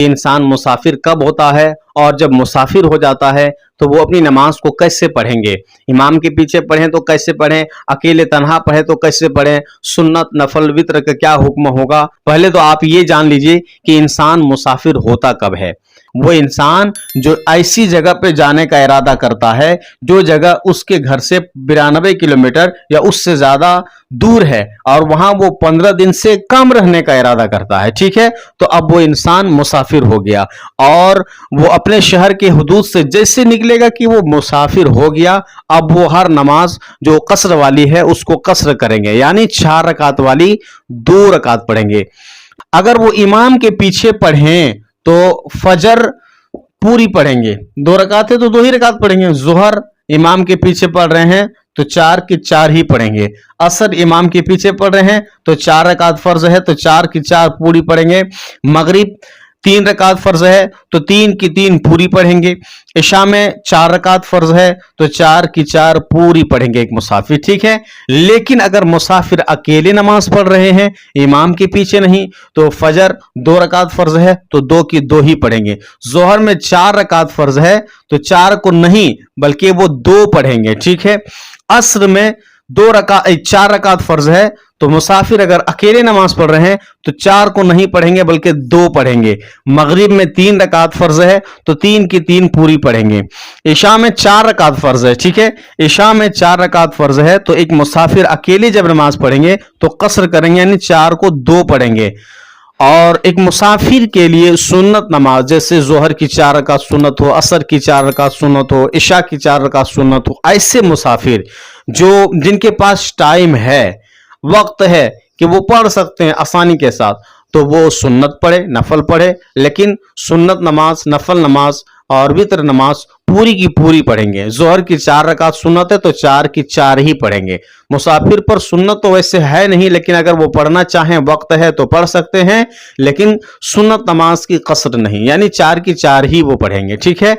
इंसान मुसाफिर कब होता है और जब मुसाफिर हो जाता है तो वो अपनी नमाज को कैसे पढ़ेंगे, इमाम के पीछे पढ़ें तो कैसे पढ़ें, अकेले तन्हा पढ़ें तो कैसे पढ़ें, सुन्नत नफल वित्र का क्या हुक्म होगा। पहले तो आप ये जान लीजिए कि इंसान मुसाफिर होता कब है। वो इंसान जो ऐसी जगह पे जाने का इरादा करता है जो जगह उसके घर से 92 किलोमीटर या उससे ज्यादा दूर है और वहां वो 15 दिन से कम रहने का इरादा करता है, ठीक है, तो अब वो इंसान मुसाफिर हो गया और वो अपने शहर के हुदूद से जैसे निकलेगा कि वो मुसाफिर हो गया। अब वो हर नमाज जो कसर वाली है उसको कसर करेंगे, यानी 4 रकात वाली 2 रकात पढ़ेंगे। अगर वो इमाम के पीछे पढ़ें तो फजर पूरी पढ़ेंगे, 2 रकात है तो 2 ही रकात पढ़ेंगे। जोहर इमाम के पीछे पढ़ रहे हैं तो 4 की 4 ही पढ़ेंगे। असर इमाम के पीछे पढ़ रहे हैं तो 4 रकात फर्ज है तो 4 की 4 पूरी पढ़ेंगे। मगरिब 3 रकात फर्ज है तो 3 की 3 पूरी पढ़ेंगे। इशा में 4 रकात फर्ज है तो 4 की 4 पूरी पढ़ेंगे एक मुसाफिर, ठीक है। लेकिन अगर मुसाफिर अकेले नमाज पढ़ रहे हैं इमाम के पीछे नहीं तो फजर 2 रकात फर्ज है तो 2 की 2 ही पढ़ेंगे। जोहर में 4 रकात फर्ज है तो 4 को नहीं बल्कि वो 2 पढ़ेंगे, ठीक है। अस्र में 4 रकात फर्ज है तो मुसाफिर अगर अकेले नमाज पढ़ रहे हैं तो 4 को नहीं पढ़ेंगे बल्कि 2 पढ़ेंगे। मगरिब में 3 रकात फर्ज है तो 3 की 3 पूरी पढ़ेंगे। इशा में 4 रकात फर्ज है, ठीक है, इशा में 4 रकात फर्ज है तो एक मुसाफिर अकेले जब नमाज पढ़ेंगे तो कसर करेंगे, यानी 4 को 2 पढ़ेंगे। और एक मुसाफिर के लिए सुन्नत नमाज जैसे जोहर की 4 रकात सुन्नत हो, असर की 4 रकात सुन्नत हो, इशा की 4 रकात सुन्नत हो, ऐसे मुसाफिर जिनके पास टाइम है, वक्त है कि वो पढ़ सकते हैं आसानी के साथ, तो वो सुन्नत पढ़े, नफल पढ़े। लेकिन सुन्नत नमाज, नफल नमाज और वित्र नमाज पूरी की पूरी पढ़ेंगे। जोहर की 4 रकात सुन्नत है तो 4 की 4 ही पढ़ेंगे। मुसाफिर पर सुन्नत तो वैसे है नहीं, लेकिन अगर वो पढ़ना चाहें, वक्त है तो पढ़ सकते हैं, लेकिन सुन्नत नमाज की कसर नहीं, यानी 4 की 4 ही वो पढ़ेंगे, ठीक है।